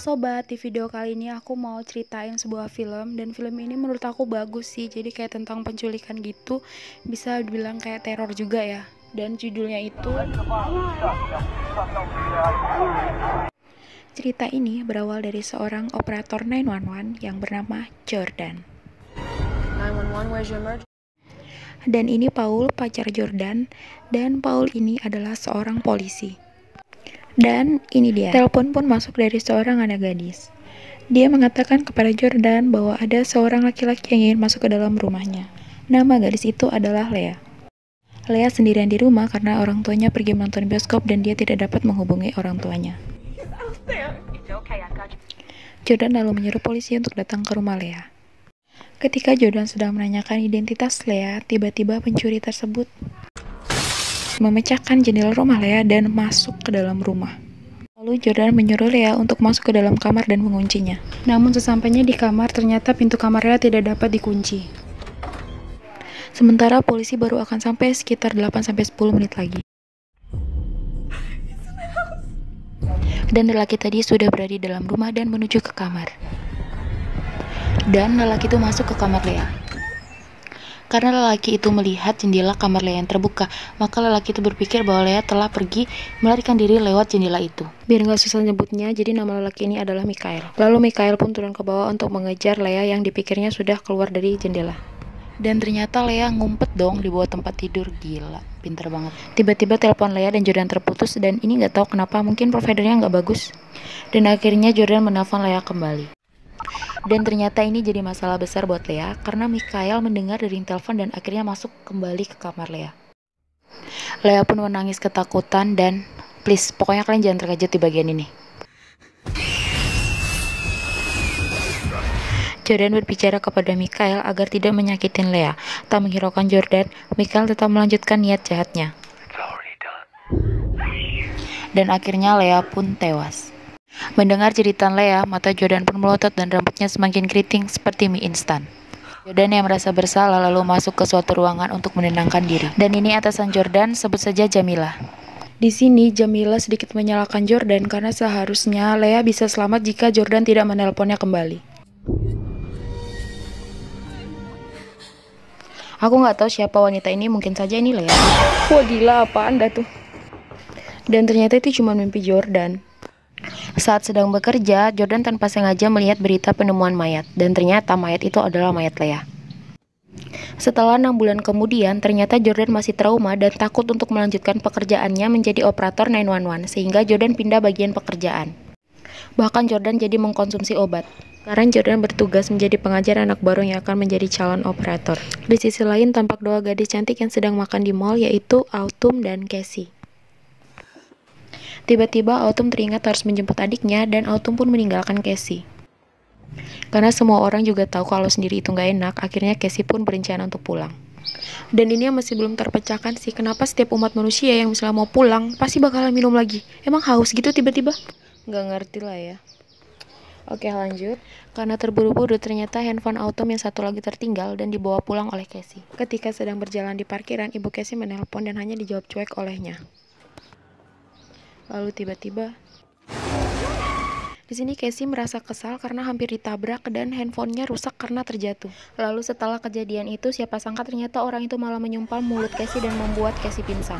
sobat, di video kali ini aku mau ceritain sebuah film, dan film ini menurut aku bagus sih. Jadi kayak tentang penculikan gitu, bisa dibilang kayak teror juga ya. Dan judulnya itu, cerita ini berawal dari seorang operator 911 yang bernama Jordan. 911, where's your emergency? Dan ini Paul, pacar Jordan, dan Paul ini adalah seorang polisi. Dan ini dia, telepon pun masuk dari seorang anak gadis. Dia mengatakan kepada Jordan bahwa ada seorang laki-laki yang ingin masuk ke dalam rumahnya. Nama gadis itu adalah Lea. Lea sendirian di rumah karena orang tuanya pergi menonton bioskop dan dia tidak dapat menghubungi orang tuanya. Jordan lalu menyuruh polisi untuk datang ke rumah Lea. Ketika Jordan sedang menanyakan identitas Lea, tiba-tiba pencuri tersebut memecahkan jendela rumah Lea dan masuk ke dalam rumah. Lalu Jordan menyuruh Lea untuk masuk ke dalam kamar dan menguncinya. Namun sesampainya di kamar, ternyata pintu kamar Lea tidak dapat dikunci. Sementara polisi baru akan sampai sekitar 8-10 menit lagi. Dan lelaki tadi sudah berada di dalam rumah dan menuju ke kamar. Dan lelaki itu masuk ke kamar Lea. Karena lelaki itu melihat jendela kamar Lea yang terbuka, maka lelaki itu berpikir bahwa Lea telah pergi melarikan diri lewat jendela itu. Biar nggak susah nyebutnya, jadi nama lelaki ini adalah Mikhail. Lalu Mikhail pun turun ke bawah untuk mengejar Lea yang dipikirnya sudah keluar dari jendela. Dan ternyata Lea ngumpet dong di bawah tempat tidur. Gila, pinter banget. Tiba-tiba telepon Lea dan Jordan terputus, dan ini nggak tahu kenapa, mungkin providernya nggak bagus. Dan akhirnya Jordan menelpon Lea kembali. Dan ternyata ini jadi masalah besar buat Lea karena Mikhail mendengar dari telepon dan akhirnya masuk kembali ke kamar Lea. Lea pun menangis ketakutan dan please, pokoknya kalian jangan terkejut di bagian ini. Jordan berbicara kepada Mikhail agar tidak menyakitin Lea. Tak menghiraukan Jordan, Mikhail tetap melanjutkan niat jahatnya. Dan akhirnya Lea pun tewas. Mendengar jeritan Lea, mata Jordan pun melotot dan rambutnya semakin keriting seperti mie instan. Jordan yang merasa bersalah lalu masuk ke suatu ruangan untuk menenangkan diri. Dan ini atasan Jordan, sebut saja Jamila. Di sini Jamila sedikit menyalahkan Jordan karena seharusnya Lea bisa selamat jika Jordan tidak menelponnya kembali. Aku nggak tahu siapa wanita ini, mungkin saja ini Lea. Wah gila, apa Anda tuh? Dan ternyata itu cuma mimpi Jordan. Saat sedang bekerja, Jordan tanpa sengaja melihat berita penemuan mayat, dan ternyata mayat itu adalah mayat Lea. Setelah 6 bulan kemudian, ternyata Jordan masih trauma dan takut untuk melanjutkan pekerjaannya menjadi operator 911, sehingga Jordan pindah bagian pekerjaan. Bahkan Jordan jadi mengkonsumsi obat. Sekarang Jordan bertugas menjadi pengajar anak baru yang akan menjadi calon operator. Di sisi lain, tampak dua gadis cantik yang sedang makan di mall, yaitu Autumn dan Cassie. Tiba-tiba Autumn teringat harus menjemput adiknya dan Autumn pun meninggalkan Cassie. Karena semua orang juga tahu kalau sendiri itu nggak enak, akhirnya Cassie pun berencana untuk pulang. Dan ini yang masih belum terpecahkan sih, kenapa setiap umat manusia yang misalnya mau pulang, pasti bakalan minum lagi. Emang haus gitu tiba-tiba? Nggak ngerti lah ya. Oke lanjut, karena terburu-buru ternyata handphone Autumn yang satu lagi tertinggal dan dibawa pulang oleh Cassie. Ketika sedang berjalan di parkiran, ibu Cassie menelpon dan hanya dijawab cuek olehnya. Lalu tiba-tiba, di sini Cassie merasa kesal karena hampir ditabrak dan handphonenya rusak karena terjatuh. Lalu setelah kejadian itu, siapa sangka ternyata orang itu malah menyumpal mulut Cassie dan membuat Cassie pingsan.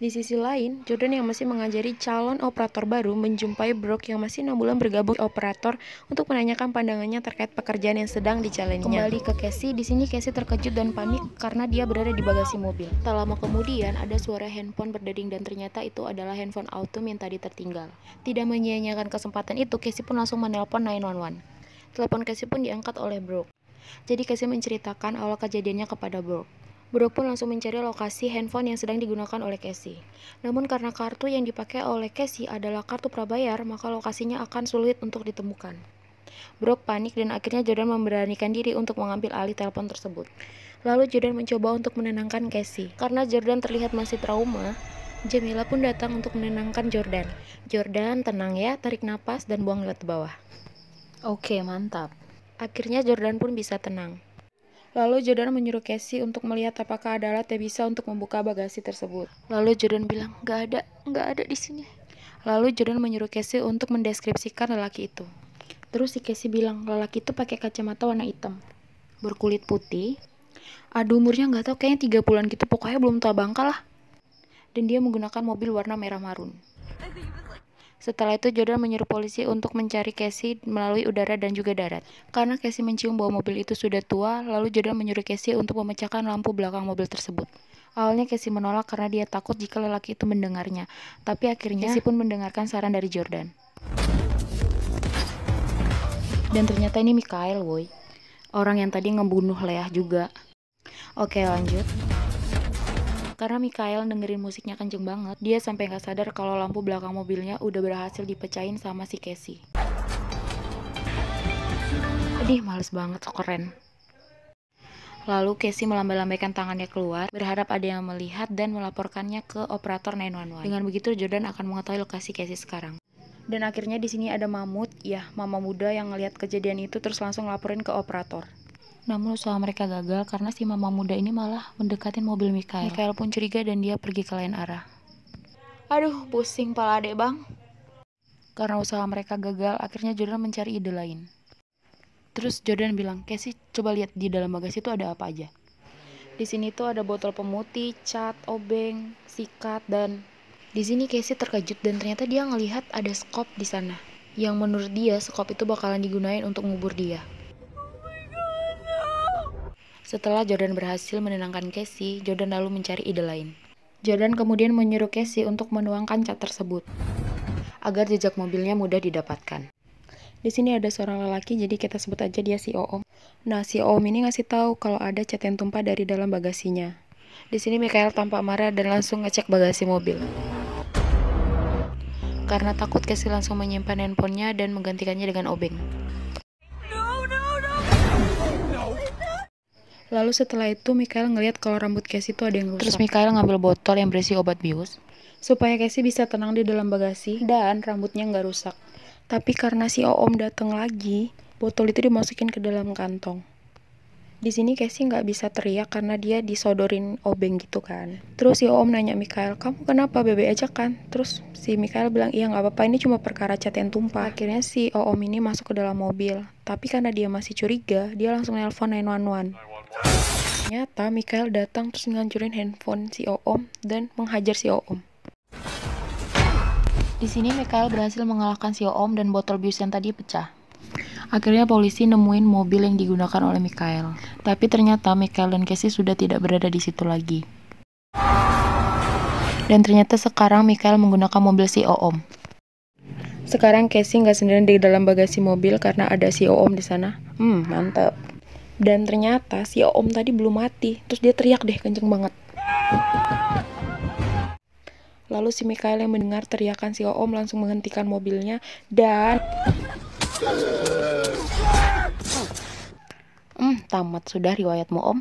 Di sisi lain, Jordan yang masih mengajari calon operator baru menjumpai Brooke yang masih 6 bulan bergabung operator untuk menanyakan pandangannya terkait pekerjaan yang sedang dijalaninya. Kembali ke Cassie, di sini Cassie terkejut dan panik karena dia berada di bagasi mobil. Tak lama kemudian ada suara handphone berdering dan ternyata itu adalah handphone Autumn yang tadi tertinggal. Tidak menyia-nyiakan kesempatan itu, Cassie pun langsung menelpon 911. Telepon Cassie pun diangkat oleh Brooke. Jadi Cassie menceritakan awal kejadiannya kepada Brooke. Brooke pun langsung mencari lokasi handphone yang sedang digunakan oleh Cassie. Namun karena kartu yang dipakai oleh Cassie adalah kartu prabayar, maka lokasinya akan sulit untuk ditemukan. Brooke panik dan akhirnya Jordan memberanikan diri untuk mengambil alih telepon tersebut. Lalu Jordan mencoba untuk menenangkan Cassie. Karena Jordan terlihat masih trauma, Jamila pun datang untuk menenangkan Jordan. Jordan, tenang ya, tarik napas dan buang lihat ke bawah. Oke, mantap. Akhirnya Jordan pun bisa tenang. Lalu Jordan menyuruh Cassie untuk melihat apakah ada alat yang bisa untuk membuka bagasi tersebut. Lalu Jordan bilang, nggak ada di sini. Lalu Jordan menyuruh Casey untuk mendeskripsikan lelaki itu. Terus si Casey bilang lelaki itu pakai kacamata warna hitam, berkulit putih. Aduh, umurnya nggak tahu, kayaknya 30-an gitu, pokoknya belum tua bangka lah. Dan dia menggunakan mobil warna merah marun. Setelah itu Jordan menyuruh polisi untuk mencari Casey melalui udara dan juga darat. Karena Casey mencium bahwa mobil itu sudah tua, lalu Jordan menyuruh Casey untuk memecahkan lampu belakang mobil tersebut. Awalnya Casey menolak karena dia takut jika lelaki itu mendengarnya, tapi akhirnya Casey pun mendengarkan saran dari Jordan. Dan ternyata ini Mikhail, woy. Orang yang tadi ngebunuh Leah juga. Oke, lanjut. Karena Mikhail dengerin musiknya kenceng banget, dia sampai gak sadar kalau lampu belakang mobilnya udah berhasil dipecahin sama si Casey. Aduh, males banget, so keren. Lalu Casey melambai-lambaikan tangannya keluar, berharap ada yang melihat dan melaporkannya ke operator 911. Dengan begitu Jordan akan mengetahui lokasi Casey sekarang. Dan akhirnya di sini ada Mahmud, ya mama muda yang ngelihat kejadian itu terus langsung laporin ke operator. Namun usaha mereka gagal karena si mama muda ini malah mendekatin mobil Mikhail. Mikhail pun curiga dan dia pergi ke lain arah. Aduh, pusing pala adek bang. Karena usaha mereka gagal, akhirnya Jordan mencari ide lain. Terus Jordan bilang, Casey coba lihat di dalam bagasi itu ada apa aja. Di sini tuh ada botol pemutih, cat, obeng, sikat, dan di sini Casey terkejut dan ternyata dia ngelihat ada skop di sana. Yang menurut dia skop itu bakalan digunain untuk ngubur dia. Setelah Jordan berhasil menenangkan Casey, Jordan lalu mencari ide lain. Jordan kemudian menyuruh Casey untuk menuangkan cat tersebut, agar jejak mobilnya mudah didapatkan. Di sini ada seorang lelaki, jadi kita sebut aja dia si Oom. Nah, si Oom ini ngasih tahu kalau ada cat yang tumpah dari dalam bagasinya. Di sini Mikhail tampak marah dan langsung ngecek bagasi mobil. Karena takut, Casey langsung menyimpan handphonenya dan menggantikannya dengan obeng. Lalu setelah itu Mikhail ngelihat kalau rambut Casey itu ada yang rusak. Terus Mikhail ngambil botol yang berisi obat bius supaya Casey bisa tenang di dalam bagasi dan rambutnya nggak rusak. Tapi karena si Oom datang lagi, botol itu dimasukin ke dalam kantong. Di sini Casey nggak bisa teriak karena dia disodorin obeng gitu kan. Terus si Oom nanya Mikhail, kamu kenapa, bebe aja kan? Terus si Mikhail bilang, iya nggak apa-apa, ini cuma perkara cat yang tumpah. Akhirnya si Oom ini masuk ke dalam mobil. Tapi karena dia masih curiga, dia langsung nelpon 911. Ternyata Mikhail datang terus ngancurin handphone si Oom dan menghajar si Oom. Di sini Mikhail berhasil mengalahkan si Oom dan botol bius yang tadi pecah. Akhirnya polisi nemuin mobil yang digunakan oleh Mikhail. Tapi ternyata Mikhail dan Casey sudah tidak berada di situ lagi. Dan ternyata sekarang Mikhail menggunakan mobil si Oom. Sekarang Casey nggak sendirian di dalam bagasi mobil karena ada si Oom di sana. Mantap. Dan ternyata si Oom tadi belum mati. Terus dia teriak deh kenceng banget. Lalu si Mikhail yang mendengar teriakan si Oom langsung menghentikan mobilnya dan tamat sudah riwayatmu, Om.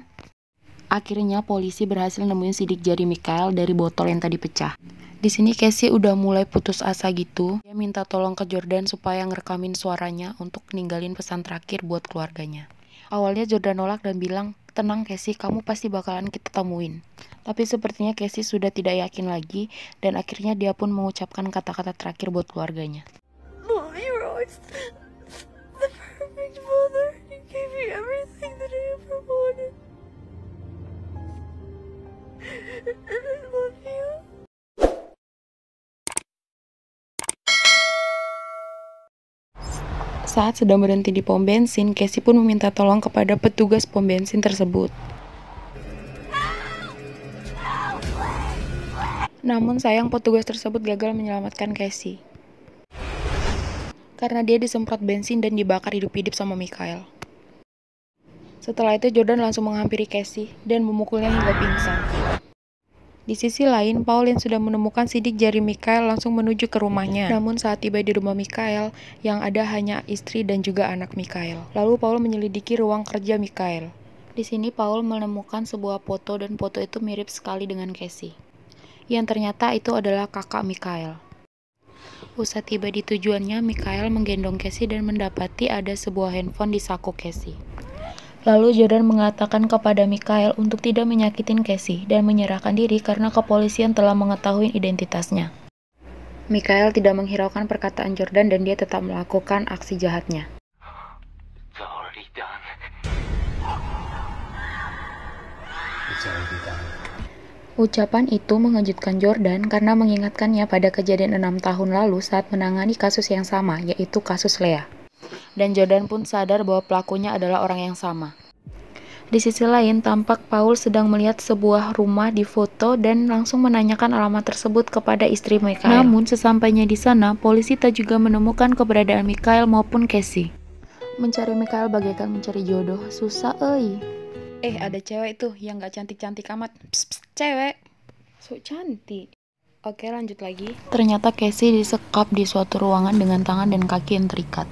Akhirnya polisi berhasil nemuin sidik jari Mikhail dari botol yang tadi pecah. Di sini Casey udah mulai putus asa gitu. Dia minta tolong ke Jordan supaya ngerekamin suaranya untuk ninggalin pesan terakhir buat keluarganya. Awalnya Jordan nolak dan bilang, tenang Casey, kamu pasti bakalan kita temuin. Tapi sepertinya Casey sudah tidak yakin lagi dan akhirnya dia pun mengucapkan kata-kata terakhir buat keluarganya. Mom, you were always the perfect mother. You gave me everything that I ever wanted. And I love you. Saat sedang berhenti di pom bensin, Casey pun meminta tolong kepada petugas pom bensin tersebut. Namun sayang petugas tersebut gagal menyelamatkan Casey. Karena dia disemprot bensin dan dibakar hidup-hidup sama Mikhail. Setelah itu Jordan langsung menghampiri Casey dan memukulnya hingga pingsan. Di sisi lain, Paul yang sudah menemukan sidik jari Mikhail langsung menuju ke rumahnya. Namun saat tiba di rumah Mikhail, yang ada hanya istri dan juga anak Mikhail. Lalu Paul menyelidiki ruang kerja Mikhail. Di sini Paul menemukan sebuah foto dan foto itu mirip sekali dengan Casey. Yang ternyata itu adalah kakak Mikhail. Usai tiba di tujuannya, Mikhail menggendong Casey dan mendapati ada sebuah handphone di saku Casey. Lalu Jordan mengatakan kepada Mikhail untuk tidak menyakitin Casey dan menyerahkan diri karena kepolisian telah mengetahui identitasnya. Mikhail tidak menghiraukan perkataan Jordan dan dia tetap melakukan aksi jahatnya. It's already done. It's already done. Ucapan itu mengejutkan Jordan karena mengingatkannya pada kejadian 6 tahun lalu saat menangani kasus yang sama, yaitu kasus Leah. Dan Jordan pun sadar bahwa pelakunya adalah orang yang sama. Di sisi lain, tampak Paul sedang melihat sebuah rumah di foto dan langsung menanyakan alamat tersebut kepada istri Mikhail. Namun, sesampainya di sana, polisi tak juga menemukan keberadaan Mikhail maupun Casey. Mencari Mikhail bagaikan mencari jodoh, susah euy. Ada cewek tuh yang gak cantik-cantik amat. Psst, cewek. So cantik. Oke, lanjut lagi. Ternyata Casey disekap di suatu ruangan dengan tangan dan kaki yang terikat.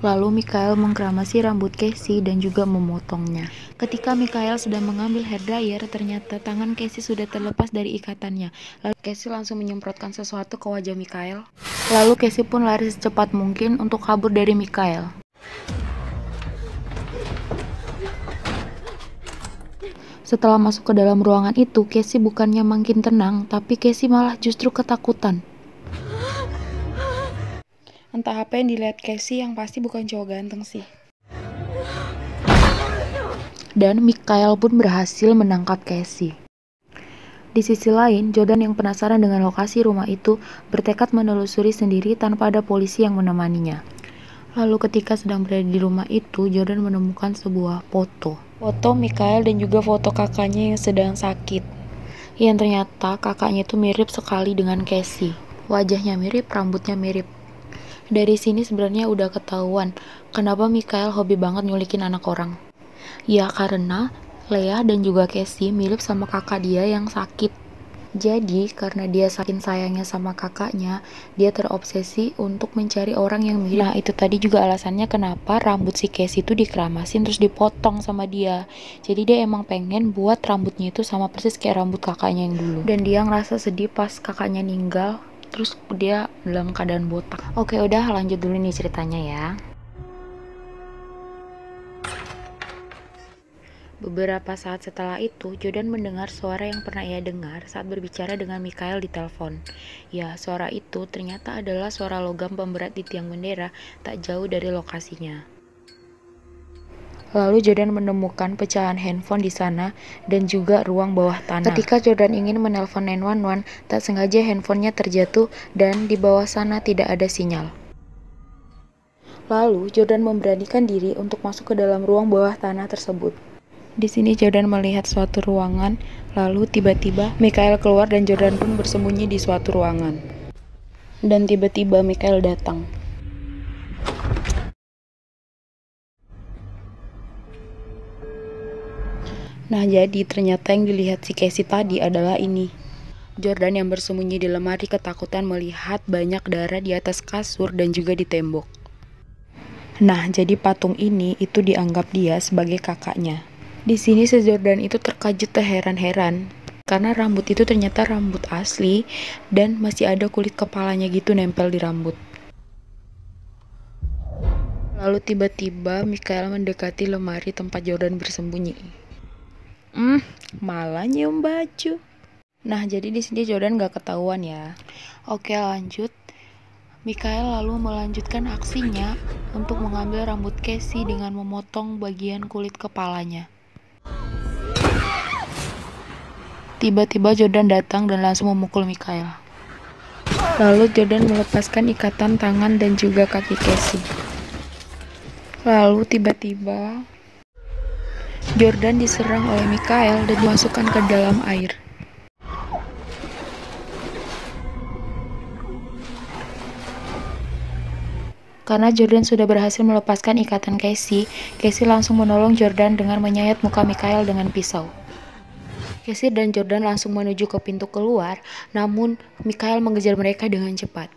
Lalu Mikhail mengkeramasi rambut Casey dan juga memotongnya. Ketika Mikhail sedang mengambil hair dryer, ternyata tangan Casey sudah terlepas dari ikatannya. Lalu Casey langsung menyemprotkan sesuatu ke wajah Mikhail. Lalu Casey pun lari secepat mungkin untuk kabur dari Mikhail. Setelah masuk ke dalam ruangan itu, Casey bukannya makin tenang, tapi Casey malah justru ketakutan. Entah apa yang dilihat Casey, yang pasti bukan cowok ganteng sih. Dan Mikhail pun berhasil menangkap Casey. Di sisi lain, Jordan yang penasaran dengan lokasi rumah itu bertekad menelusuri sendiri tanpa ada polisi yang menemaninya. Lalu ketika sedang berada di rumah itu, Jordan menemukan sebuah foto Mikhail dan juga foto kakaknya yang sedang sakit. Yang ternyata kakaknya itu mirip sekali dengan Casey. Wajahnya mirip, rambutnya mirip. Dari sini sebenarnya udah ketahuan kenapa Mikhail hobi banget nyulikin anak orang. Ya karena Leah dan juga Casey mirip sama kakak dia yang sakit. Jadi karena dia saking sayangnya sama kakaknya, dia terobsesi untuk mencari orang yang mirip. Nah itu tadi juga alasannya kenapa rambut si Casey itu dikeramasin terus dipotong sama dia. Jadi dia emang pengen buat rambutnya itu sama persis kayak rambut kakaknya yang dulu. Dan dia ngerasa sedih pas kakaknya ninggal, terus dia dalam keadaan botak. Oke udah lanjut dulu nih ceritanya ya. Beberapa saat setelah itu, Jordan mendengar suara yang pernah ia dengar saat berbicara dengan Mikhail di telepon. Ya, suara itu ternyata adalah suara logam pemberat di tiang bendera tak jauh dari lokasinya. Lalu Jordan menemukan pecahan handphone di sana dan juga ruang bawah tanah. Ketika Jordan ingin menelpon 911, tak sengaja handphonenya terjatuh dan di bawah sana tidak ada sinyal. Lalu Jordan memberanikan diri untuk masuk ke dalam ruang bawah tanah tersebut. Di sini Jordan melihat suatu ruangan, lalu tiba-tiba Mikhail keluar dan Jordan pun bersembunyi di suatu ruangan. Dan tiba-tiba Mikhail datang. Nah jadi ternyata yang dilihat si Casey tadi adalah ini. Jordan yang bersembunyi di lemari ketakutan melihat banyak darah di atas kasur dan juga di tembok. Nah jadi patung ini itu dianggap dia sebagai kakaknya. Di sini si Jordan itu terkejut terheran-heran karena rambut itu ternyata rambut asli dan masih ada kulit kepalanya gitu nempel di rambut. Lalu tiba-tiba Mikhail mendekati lemari tempat Jordan bersembunyi. Malah nyium baju. Nah jadi di sini Jordan gak ketahuan ya. Oke lanjut. Mikhail lalu melanjutkan aksinya untuk mengambil rambut Casey dengan memotong bagian kulit kepalanya. Tiba-tiba Jordan datang dan langsung memukul Mikhail. Lalu Jordan melepaskan ikatan tangan dan juga kaki Casey. Lalu tiba-tiba Jordan diserang oleh Mikhail dan dimasukkan ke dalam air. Karena Jordan sudah berhasil melepaskan ikatan Casey, Casey langsung menolong Jordan dengan menyayat muka Mikhail dengan pisau. Casey dan Jordan langsung menuju ke pintu keluar, namun Mikhail mengejar mereka dengan cepat.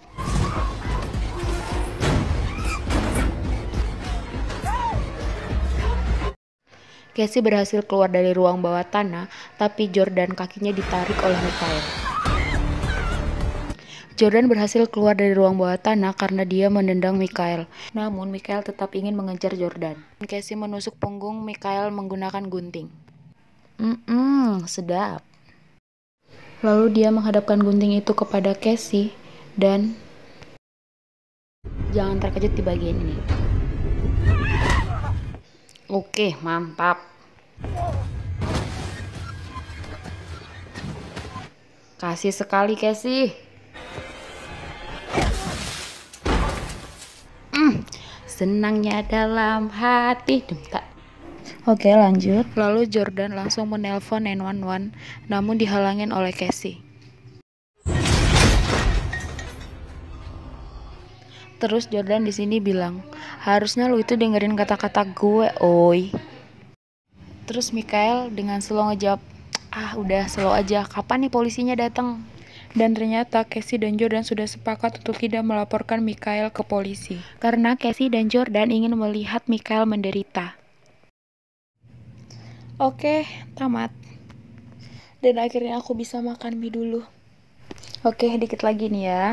Casey berhasil keluar dari ruang bawah tanah, tapi Jordan kakinya ditarik oleh Mikhail. Jordan berhasil keluar dari ruang bawah tanah karena dia menendang Mikhail. Namun Mikhail tetap ingin mengejar Jordan. Casey menusuk punggung Mikhail menggunakan gunting. Sedap. Lalu dia menghadapkan gunting itu kepada Casey Dan jangan terkejut di bagian ini. Oke, mantap. Kasih sekali, Casey. Senangnya dalam hati. Oke, lanjut. Lalu Jordan langsung menelpon 911, namun dihalangin oleh Casey. Terus Jordan di sini bilang, harusnya lu itu dengerin kata-kata gue, oi. Terus Mikael dengan slow ngejawab, udah slow aja, kapan nih polisinya datang? Dan ternyata Casey dan Jordan sudah sepakat untuk tidak melaporkan Mikael ke polisi. Karena Casey dan Jordan ingin melihat Mikael menderita. Oke, tamat. Dan akhirnya aku bisa makan mie dulu. Oke, dikit lagi nih ya.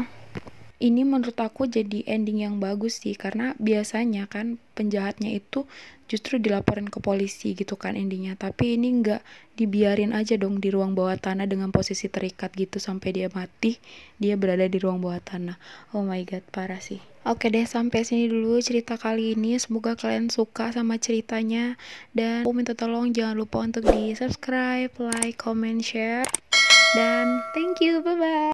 Ini menurut aku jadi ending yang bagus sih, karena biasanya kan penjahatnya itu justru dilaporin ke polisi gitu kan endingnya, tapi ini nggak, dibiarin aja dong di ruang bawah tanah dengan posisi terikat gitu sampai dia mati, dia berada di ruang bawah tanah. Oh my god, parah sih. Oke deh, sampai sini dulu cerita kali ini, semoga kalian suka sama ceritanya, dan aku minta tolong jangan lupa untuk di subscribe, like, comment, share, dan thank you, bye bye.